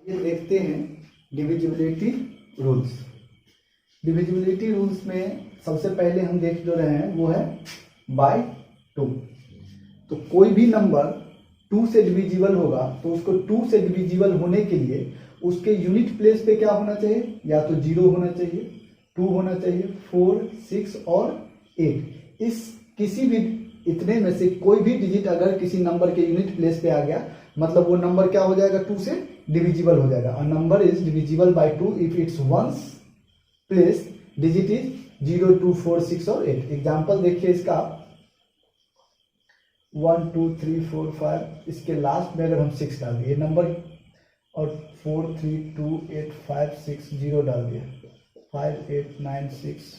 ये देखते हैं डिविजिबिलिटी रूल्स। डिविजिबिलिटी रूल्स में सबसे पहले हम देख जो रहे हैं वो है बाय 2। तो कोई भी नंबर 2 से डिविजिबल होगा तो उसको 2 से डिविजिबल होने के लिए उसके यूनिट प्लेस पे क्या होना चाहिए, या तो 0 होना चाहिए, 2 होना चाहिए, 4, 6 और 8। इस किसी भी इतने में से कोई भी डिजिट अगर किसी नंबर के यूनिट प्लेस पे आ गया मतलब वो नंबर क्या हो जाएगा, 2 से डिविजिबल हो जाएगा। अ number is divisible bye 2 if it's ones place digit is 0, 2, 4, 6 और 8। एग्जाम्पल देखिए इसका 1, 2, 3, 4, 5, इसके लास्ट में अगर हम 6 डाल दिए नंबर और 4, 3, 2, 8, 5, 6, 0 डाल दिए, 5, 8, 9, 6,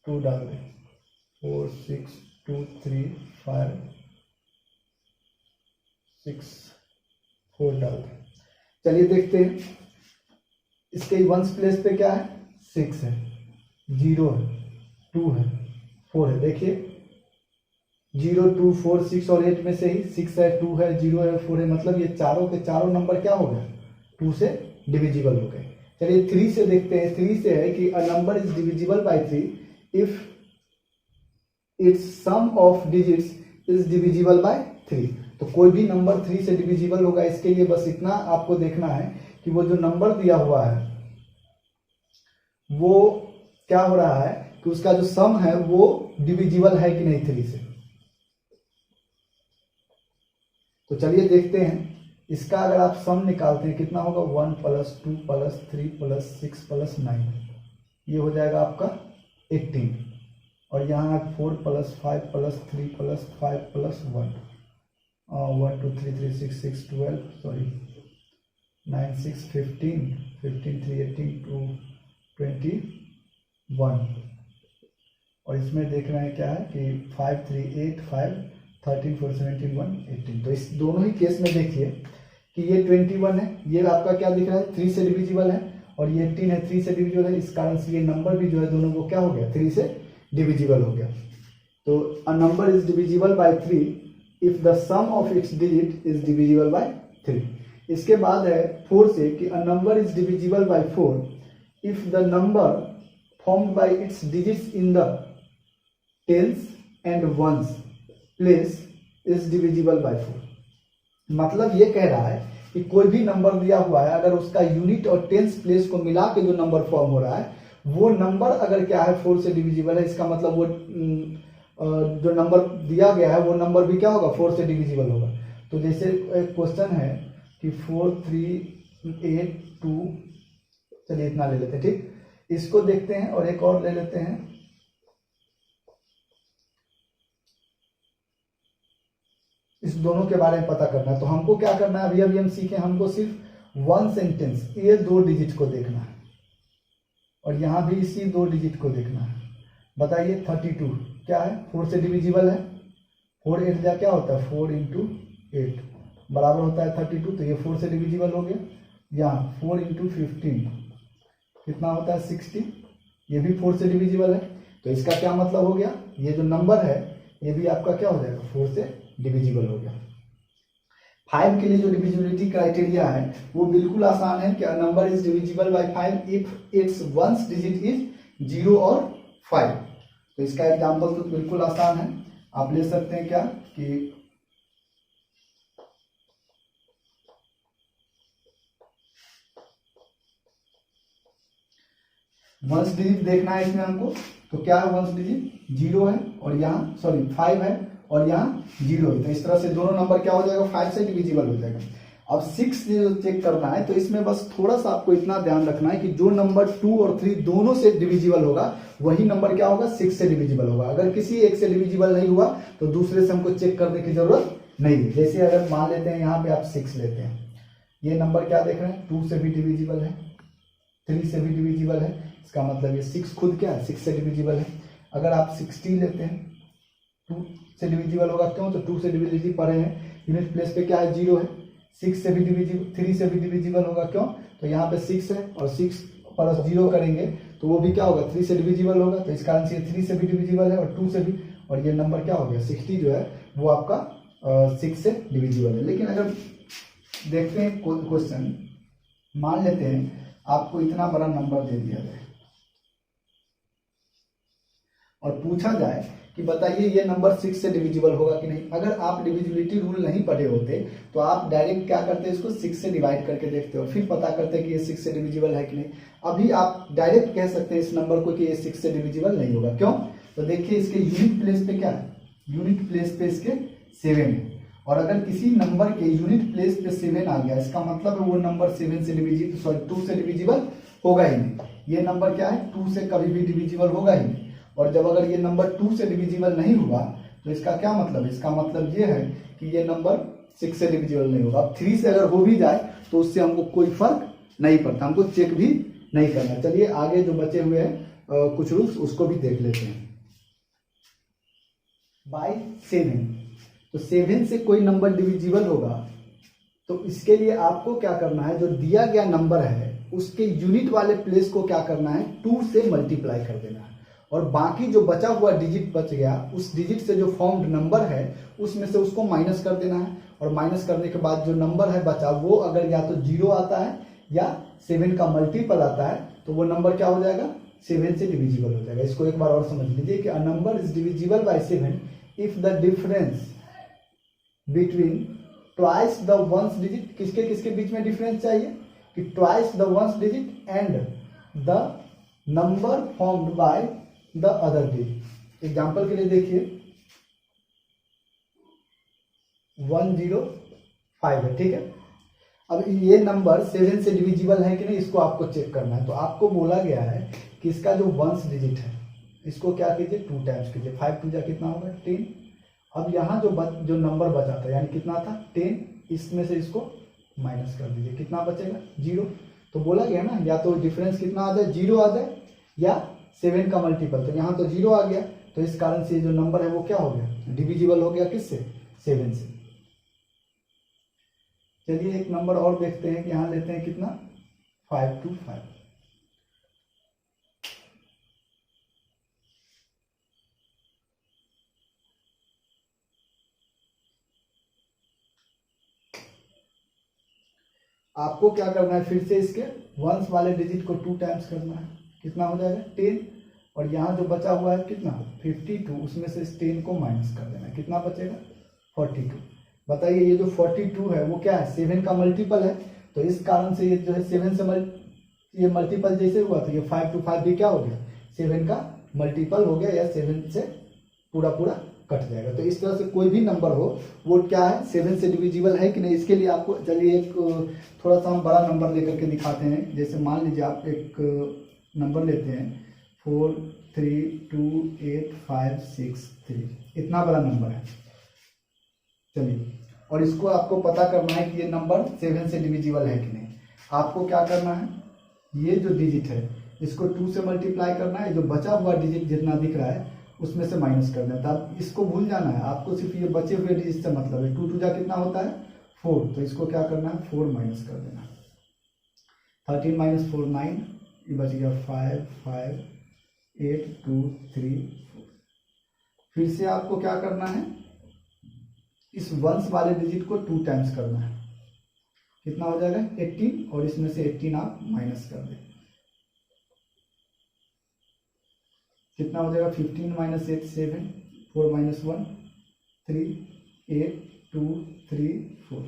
2 डाल दिए, 4, 6, 2, 3, 5, 6, 4 डाल दिए। चलिए देखते हैं इसके वंस प्लेस पे क्या है, 6 है, 0 है, 2 है, 4 है। देखिए 0, 2, 4, 6 और 8 में से ही 6 है, 2 है, 0 है, 4 है, मतलब ये चारों के चारों नंबर क्या हो गए, 2 से डिविजिबल हो गए। चलिए 3 से देखते हैं। 3 से है कि a number is divisible by 3 if it's sum of digits is divisible by 3। तो कोई भी नंबर 3 से डिविजिबल होगा। इसके लिए बस इतना आपको देखना है कि वो जो नंबर दिया हुआ है वो क्या हो रहा है कि उसका जो सम है वो डिविजिबल है कि नहीं 3 से। तो चलिए देखते हैं इसका अगर आप सम निकालते हैं कितना होगा, 1 + 2 + 3 + 6 + 9, ये हो जाएगा आपका 18। और यहाँ 4 + 5 + 3 + 5 + 1, 1, 2, 3, 3, 6, 6, 12, सॉरी 9, 6, 15, 15, 3, 18, 2, 21। और इसमें देख रहे हैं क्या है कि 5, 3, 8, 5, 13, 4, 17, 1, 18। तो इस दोनों ही केस में देखिए कि ये 21 है, ये आपका क्या दिख रहा है 3 से डिविजिबल है, और ये 18 है 3 से डिविजिबल है। इस कारण से ये नंबर भी जो है दोनों को क्या हो गया, 3 से डिविजिबल हो गया। तो a number is divisible by 3 if the sum of its digit is divisible by 3। इसके बाद है 4 से कि a number is divisible by 4 if the number formed by its digits in the tens and ones place is divisible by 4। मतलब ये कह रहा है कि कोई भी नंबर दिया हुआ है अगर उसका यूनिट और टेंस प्लेस को मिला के जो नंबर फॉर्म हो रहा है वो नंबर अगर क्या है 4 से डिविजिबल है, इसका मतलब वो जो नंबर दिया गया है वो नंबर भी क्या होगा 4 से डिविजिबल होगा। तो जैसे एक क्वेश्चन है कि 4, 3, 8, 2, चलिए इतना ले लेते हैं, ठीक। इसको देखते हैं और एक और ले लेते हैं। इस दोनों के बारे में पता करना है। तो हमको क्या करना है, अभी हम सीखे, हमको सिर्फ 1 सेंटेंस ये 2 डिजिट को देखना है और यहां भी इसी 2 डिजिट को देखना है। बताइए 32 क्या है, 4 से डिविजिबल है, 4 8 जा क्या होता है 4 × 8 बराबर होता है 32। तो ये 4 से डिविजिबल हो गया। यहाँ 4 × 15 कितना होता है 60, ये भी 4 से डिविजिबल है। तो इसका क्या मतलब हो गया, ये जो नंबर है ये भी आपका क्या हो जाएगा 4 से डिविजिबल हो गया। 5 के लिए जो डिविजिबिलिटी क्राइटेरिया है वो बिल्कुल आसान है कि number is divisible bye 5 if it's ones digit is 0 और 5। तो इसका एग्जांपल तो बिल्कुल आसान है, आप ले सकते हैं क्या कि वंस डिजिट देखना है इसमें हमको। तो क्या है वंस डिजिट 0 है और यहाँ सॉरी 5 है और यहाँ 0 है। तो इस तरह से दोनों नंबर क्या हो जाएगा 5 से डिविजिबल हो जाएगा। अब 6 चेक करना है, तो इसमें बस थोड़ा सा आपको इतना ध्यान रखना है कि जो नंबर 2 और 3 दोनों से डिविजिबल होगा वही नंबर क्या होगा 6 से डिविजिबल होगा। अगर किसी एक से डिविजिबल नहीं हुआ तो दूसरे से हमको चेक करने की जरूरत नहीं है। जैसे अगर मान लेते हैं यहाँ पे आप 6 लेते हैं, ये नंबर क्या देख रहे हैं 2 से भी डिविजिबल है, 3 से भी डिविजिबल है, इसका मतलब ये 6 खुद क्या है 6 से डिविजिबल है। अगर आप 60 लेते हैं 2 से डिविजिबल होगा, क्यों, तो 2 से डिविजिबल पढ़े हैं, यूनिट प्लेस पे क्या है 0 है। 6 से भी डिविजिबल 3 से भी डिविजिबल होगा, क्यों, तो यहाँ पे 6 है और 6 प्लस 0 करेंगे तो वो भी क्या होगा 3 से डिविजिबल होगा। तो इस कारण से 3 से भी डिविजिबल है और 2 से भी, और ये नंबर क्या हो गया 60 जो है वो आपका 6 से डिविजिबल है। लेकिन अगर देखते हैं क्वेश्चन मान लेते हैं आपको इतना बड़ा नंबर दे दिया जाए और पूछा जाए कि बताइए ये नंबर 6 से डिविजिबल होगा कि नहीं। अगर आप डिविजिबिलिटी रूल नहीं पढ़े होते तो आप डायरेक्ट क्या करते इसको 6 से डिवाइड करके देखते हो, फिर पता करते कि ये 6 से डिविजिबल है कि नहीं। अभी आप डायरेक्ट कह सकते हैं इस नंबर को कि ये 6 से डिविजिबल नहीं होगा। क्यों? तो देखिए इसके यूनिट प्लेस पे क्या है, यूनिट प्लेस पे इसके 7 है, और अगर किसी नंबर के यूनिट प्लेस पे 7 आ गया इसका मतलब है वो नंबर 7 से डिविजिबल, सॉरी 2 से डिविजिबल होगा ही नहीं। ये नंबर क्या है, 2 से कभी भी डिविजिबल होगा ही नहीं। और जब अगर ये नंबर 2 से डिविजिबल नहीं हुआ तो इसका क्या मतलब है, इसका मतलब ये है कि ये नंबर 6 से डिविजिबल नहीं होगा। अब 3 से अगर हो भी जाए तो उससे हमको कोई फर्क नहीं पड़ता, हमको चेक भी नहीं करना। चलिए आगे जो बचे हुए हैं कुछ रूल्स उसको भी देख लेते हैं। बाय 7, तो 7 से कोई नंबर डिविजिबल होगा तो इसके लिए आपको क्या करना है, जो दिया गया नंबर है उसके यूनिट वाले प्लेस को क्या करना है, 2 से मल्टीप्लाई कर देना है, और बाकी जो बचा हुआ डिजिट बच गया उस डिजिट से जो फॉर्म्ड नंबर है उसमें से उसको माइनस कर देना है। और माइनस करने के बाद जो नंबर है बचा वो अगर या तो 0 आता है या 7 का मल्टीपल आता है तो वो नंबर क्या हो जाएगा, 7 से डिविजिबल हो जाएगा। इसको एक बार और समझ लीजिए कि a number is divisible bye 7 if the difference between twice the ones digit, किसके किसके बीच में डिफरेंस चाहिए कि twice the ones digit and the number formed by the other digit. Example के लिए देखिए 105 है, ठीक है। अब ये नंबर 7 से डिविजिबल है कि नहीं इसको आपको चेक करना है। तो आपको बोला गया है कि इसका जो वंस डिजिट है इसको क्या कीजिए, 2 टाइम्स कीजिए। 5 2 जा कितना होगा, 10। अब यहाँ जो नंबर बचा था यानी कितना था 10, इसमें से इसको माइनस कर दीजिए, कितना बचेगा 0। तो बोला गया ना या तो डिफरेंस कितना आ जाए, 0 आ जाए या 7 का मल्टीपल। तो यहाँ तो 0 आ गया, तो इस कारण से जो नंबर है वो क्या हो गया, डिविजिबल हो गया किससे, 7 से। चलिए एक नंबर और देखते हैं कि यहाँ लेते हैं कितना, 525। आपको क्या करना है, फिर से इसके वंस वाले डिजिट को 2 टाइम्स करना है, कितना हो जाएगा 10, और यहाँ जो बचा हुआ है कितना 52, उसमें से इस 10 को माइनस कर देना है, कितना बचेगा 42। बताइए ये जो 42 है वो क्या है, 7 का मल्टीपल है। तो इस कारण से ये जो है 7 से ये मल्टीपल जैसे हुआ तो ये 5 to 5 भी क्या हो गया, 7 का मल्टीपल हो गया, या 7 से पूरा पूरा कट जाएगा। तो इस तरह से कोई भी नंबर हो वो क्या है, 7 से डिविजिबल है कि नहीं। इसके लिए आपको चलिए एक थोड़ा सा हम बड़ा नंबर लेकर के दिखाते हैं। जैसे मान लीजिए आप एक नंबर लेते हैं 4 3 2 8 5 6 3, इतना बड़ा नंबर है। चलिए, और इसको आपको पता करना है कि ये नंबर 7 से डिविजिबल है कि नहीं। आपको क्या करना है, ये जो डिजिट है इसको 2 से मल्टीप्लाई करना है, जो बचा हुआ डिजिट जितना दिख रहा है उसमें से माइनस करना है। तो इसको भूल जाना है, आपको सिर्फ ये बचे हुए डिजिट से मतलब है। 2 2 जा कितना होता है 4, तो इसको क्या करना है 4 माइनस कर देना। 13 - 4 9, ये बच गया 5 5 8 2 3 4। फिर से आपको क्या करना है, इस वंस वाले डिजिट को 2 टाइम्स करना है, कितना हो जाएगा 18, और इसमें से 18 आप माइनस कर दें, कितना हो जाएगा 15 - 8 7 4 - 1 3 8 2 3 4।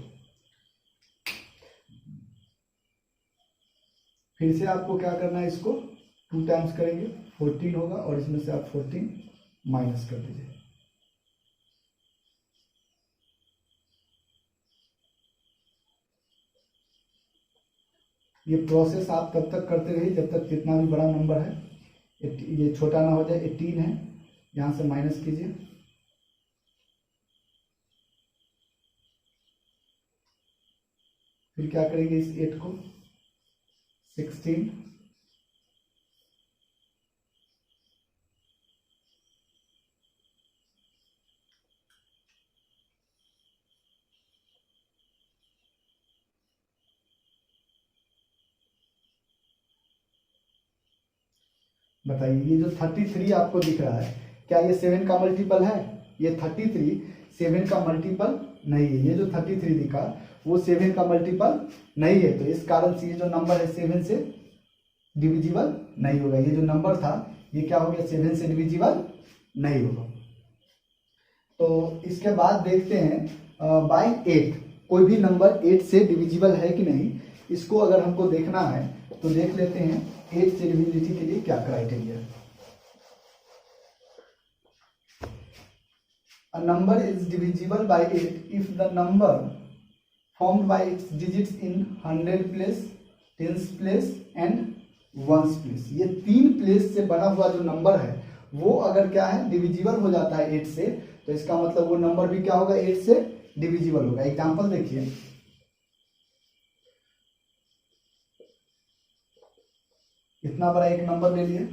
फिर से आपको क्या करना है, इसको 2 टाइम्स करेंगे 14 होगा, और इसमें से आप 14 माइनस कर दीजिए। ये प्रोसेस आप तब तक करते रहिए जब तक जितना भी बड़ा नंबर है ये छोटा ना हो जाए। 18 है, यहाँ से माइनस कीजिए, फिर क्या करेंगे इस 8 को 16 बताइए ये जो 33 आपको दिख रहा है क्या ये 7 का मल्टीपल है, ये 33 7 का मल्टीपल नहीं है। ये जो 33 दिखा वो 7 का मल्टीपल नहीं है, तो इस कारण से ये जो नंबर है 7 से डिविजिबल नहीं होगा। ये जो नंबर था ये क्या हो गया, 7 से डिविजिबल नहीं होगा। तो इसके बाद देखते हैं बाय 8, कोई भी नंबर 8 से डिविजिबल है कि नहीं, इसको अगर हमको देखना है तो देख लेते हैं 8 से डिविजिबिलिटी के लिए क्या क्राइटेरिया है। A number is divisible by 8 if the number formed by its digits in 100 place, tens place and ones place, ये 3 प्लेस से बना हुआ जो नंबर है वो अगर क्या है डिविजिबल हो जाता है 8 से, तो इसका मतलब वो नंबर भी क्या होगा 8 से डिविजिबल होगा। एग्जांपल देखिए, इतना बड़ा एक नंबर ले लिए,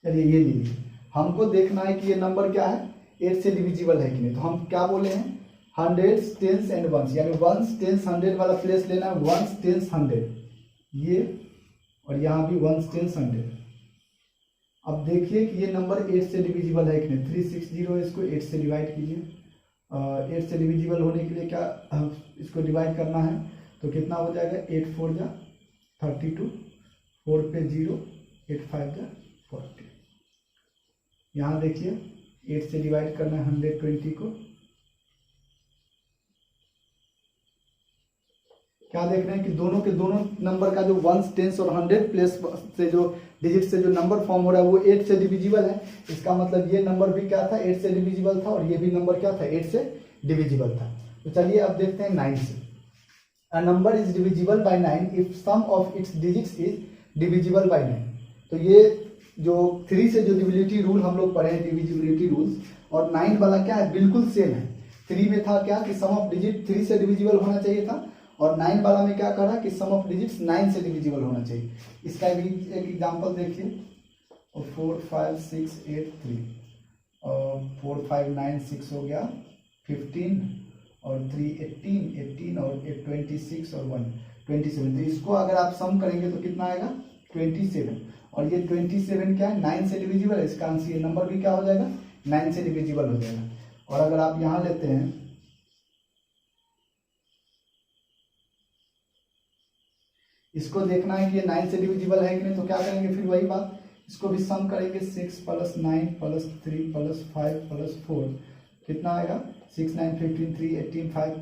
चलिए ये लीजिए, हमको देखना है कि ये नंबर क्या है 8 से डिविजिबल है कि नहीं। तो हम क्या बोले हैं, हंड्रेड्स, टेंस एंड वंस, यानी वंस टेंस हंड्रेड वाला प्लेस लेना है, वंस टेंस हंड्रेड ये, और यहाँ भी वंस टेंस हंड्रेड। अब देखिए कि ये नंबर 8 से डिविजिबल है कि नहीं। 360 इसको 8 से डिवाइड कीजिए। 8 से डिविजिबल होने के लिए क्या इसको डिवाइड करना है, तो कितना हो जाएगा, 8 4 जा 32, 4 पे 0, 8 5 जा 40। यहाँ देखिए 8 से डिवाइड करना है 120 को, क्या देख रहे हैं कि दोनों के दोनों नंबर का जो वंस टेंस और 100 प्लेस से जो डिजिट से जो नंबर फॉर्म हो रहा है वो 8 से डिविजिबल है। इसका मतलब ये नंबर भी क्या था 8 से डिविजिबल था, और ये भी नंबर क्या था 8 से डिविजिबल था। तो चलिए अब देखते हैं 9 से। A number is divisible by 9 if sum of its digits is divisible by 9। तो ये जो 3 से जो डिविजिबिलिटी रूल हम लोग पढ़े हैं, डिविजिबिलिटी रूल्स, और 9 वाला क्या है बिल्कुल सेम है। 3 में था क्या कि सम ऑफ डिजिट 3 से डिविजिबल होना चाहिए था, और 9 वाला में क्या कह रहा कि सम ऑफ डिजिट्स 9 से डिविजिबल होना चाहिए। इसका भी एक एग्जांपल देखिए, 4 5 6 8 3, और 4 5 9 6 हो गया 15, और 3 18 और 8 26 और 1 27। तो इसको अगर आप सम करेंगे तो कितना आएगा 27, और ये 27 क्या है 9 से डिविजिबल है, इसका आंसर ये नंबर भी क्या हो जाएगा 9 से डिविजिबल हो जाएगा। और अगर आप यहाँ लेते हैं इसको देखना है कि ये 9 से डिविजिबल है कि नहीं, तो क्या करेंगे फिर वही बात, इसको भी सम करेंगे 6 + 9 + 3 + 5 + 4 कितना आएगा 6 9 15 3 18 5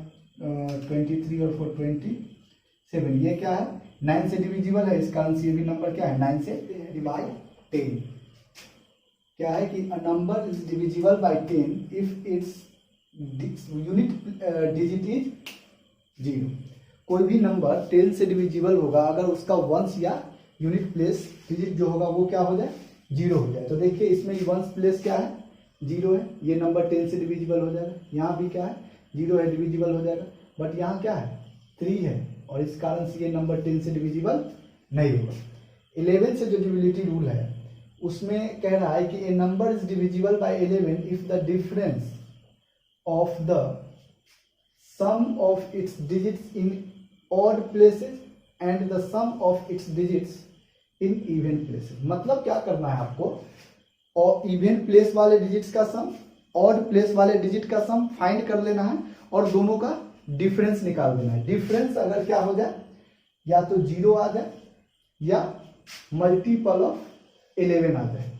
23 और 4 27। ये क्या है 9 से डिविजिबल है, इस कारण से ये भी नंबर क्या है 9 से डिवाइड 10। क्या है कि a number is divisible bye 10 if its unit digit is 0। कोई भी नंबर 10 से डिविजिबल होगा अगर उसका वंस या यूनिट प्लेस डिजिट जो होगा वो क्या हो जाए 0 हो जाए। तो देखिए इसमें वंस प्लेस क्या है 0 है, ये नंबर 10 से डिविजिबल हो जाएगा। यहाँ भी क्या है 0 है, डिविजिबल हो जाएगा। बट यहाँ क्या है 3 है, और इस कारण से ये नंबर 10 से डिविजिबल नहीं होगा। 11 से जो डिविजिबिलिटी रूल है उसमें कह रहा है कि a number is divisible by 11 if the difference of the sum of its digits in odd places and the sum of its digits in even places। मतलब क्या करना है आपको, और इवन प्लेस वाले डिजिट्स का सम, ऑड प्लेस वाले digit का सम फाइंड कर लेना है, और दोनों का डिफरेंस निकाल देना है। डिफरेंस अगर क्या हो जाए या तो 0 आ जाए या मल्टीपल ऑफ 11 आ जाए।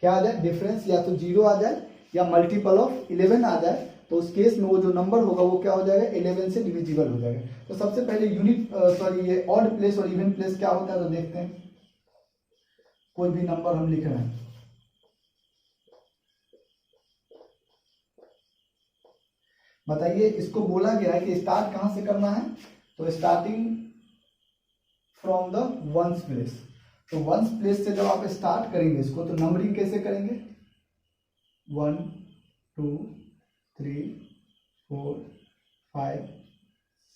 क्या आ जाए डिफरेंस या तो 0 आ जाए या मल्टीपल ऑफ 11 आ जाए, तो उस केस में वो जो नंबर होगा वो क्या हो जाएगा 11 से डिविजिबल हो जाएगा। तो सबसे पहले ये ऑड प्लेस और इवन प्लेस क्या होता है तो देखते हैं। कोई भी नंबर हम लिख रहे हैं, बताइए इसको बोला गया है कि स्टार्ट कहां से करना है, तो starting from the ones place. तो वंस प्लेस से जब आप स्टार्ट करेंगे इसको तो नंबरिंग कैसे करेंगे 1 2 3 4 5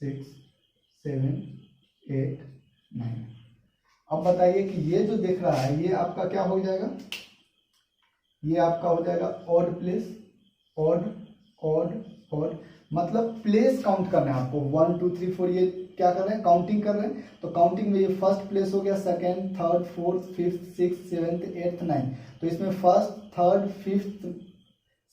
6 7 8 9। अब बताइए कि ये जो दिख रहा है ये आपका क्या हो जाएगा, ये आपका हो जाएगा odd place, odd odd odd. मतलब प्लेस काउंट करना है आपको, 1 2 3 4 ये क्या कर रहे हैं, काउंटिंग कर रहे हैं। तो काउंटिंग में ये फर्स्ट प्लेस हो गया, second, third, fourth, fifth, six, seventh, eighth, ninth. तो इसमें first, third, fifth,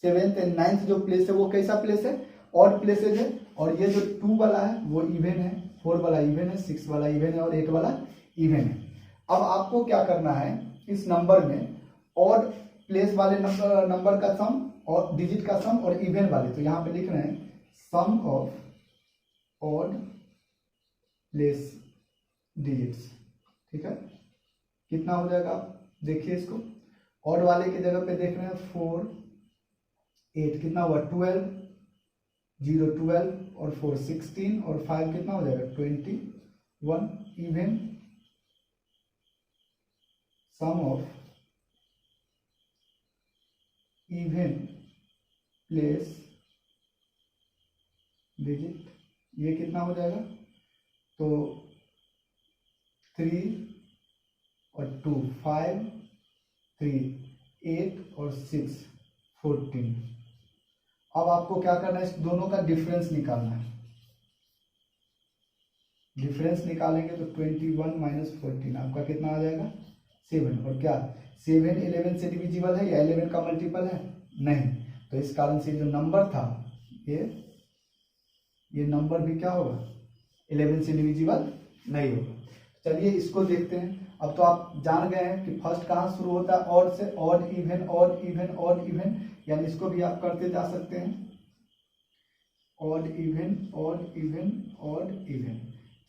seventh and ninth जो प्लेस है वो कैसा प्लेस है, ऑड प्लेसेज है। और ये जो 2 वाला है वो इवन है, 4 वाला इवन है, 6 वाला इवन है और 8 वाला इवन है। अब आपको क्या करना है, इस नंबर में ऑड प्लेस वाले नंबर का सम और डिजिट का सम और इवन वाले, तो यहां पे लिख रहे हैं सम ऑफ ऑड प्लेस डिजिट्स। ठीक है, कितना हो जाएगा आप देखिए इसको, ऑड वाले की जगह पे देख रहे हैं 4 8, कितना हुआ 12, 0 12 और 4 16 और 5 कितना हो जाएगा 21। Even sum of even place digit, ये कितना हो जाएगा, तो 3 और 2 5, 3 8 और 6 14। अब आपको क्या करना है, इस दोनों का डिफरेंस निकालना है। डिफरेंस निकालेंगे तो 21 माइनस 14 आपका कितना आ जाएगा 7। और क्या 7 11 से डिविजिबल है या 11 का मल्टीपल है, नहीं। तो इस कारण से जो नंबर था ये नंबर भी क्या होगा 11 से डिविजिबल नहीं होगा। चलिए इसको देखते हैं। अब तो आप जान गए हैं कि फर्स्ट कहाँ शुरू होता है, ऑड से, odd even odd even odd even, यानी इसको भी आप करते जा सकते हैं, odd even odd even odd even.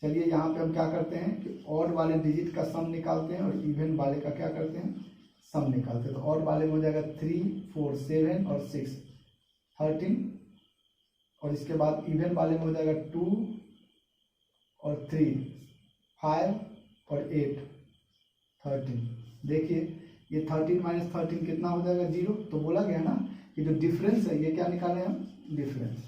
चलिए यहाँ पे हम क्या करते हैं कि ऑड वाले डिजिट का सम निकालते हैं और इवन वाले का क्या करते हैं, सम निकालते हैं। तो ऑड वाले में हो जाएगा 3 4 7 और 6 13, और इसके बाद इवन वाले में हो जाएगा 2 और 3 5 और 8 13। देखिए ये 13 माइनस 13 कितना हो जाएगा 0। तो बोला गया ना कि जो डिफरेंस है ये क्या निकाले हम, डिफरेंस,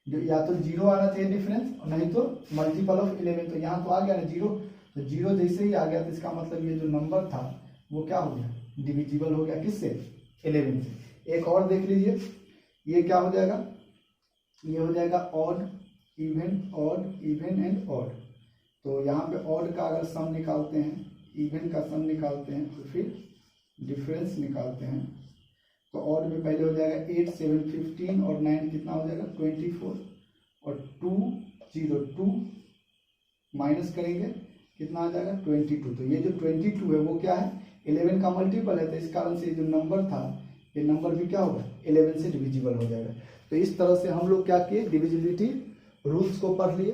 जो या तो 0 आना चाहिए डिफरेंस और नहीं तो मल्टीपल ऑफ 11। तो यहाँ तो आ गया ना 0, तो 0 जैसे ही आ गया तो इसका मतलब ये जो नंबर था वो क्या हो गया, डिविजिबल हो गया, किससे 11 से। एक और देख लीजिए, ये क्या हो जाएगा, ये हो जाएगा ऑड इवन एंड ऑड। तो यहाँ पे ऑड का अगर सम निकालते हैं, इवन का सम निकालते हैं तो फिर डिफरेंस निकालते हैं, तो ऑड में पहले हो जाएगा 8 7 15 और 9 कितना हो जाएगा 24 और 2 0 2 माइनस करेंगे कितना आ जाएगा 22। तो ये जो 22 है वो क्या है 11 का मल्टीपल है, तो इस कारण से जो नंबर था ये नंबर भी क्या होगा 11 से डिविजिबल हो जाएगा। तो इस तरह से हम लोग क्या किए, डिविजिबिलिटी रूल्स को पढ़ लिए।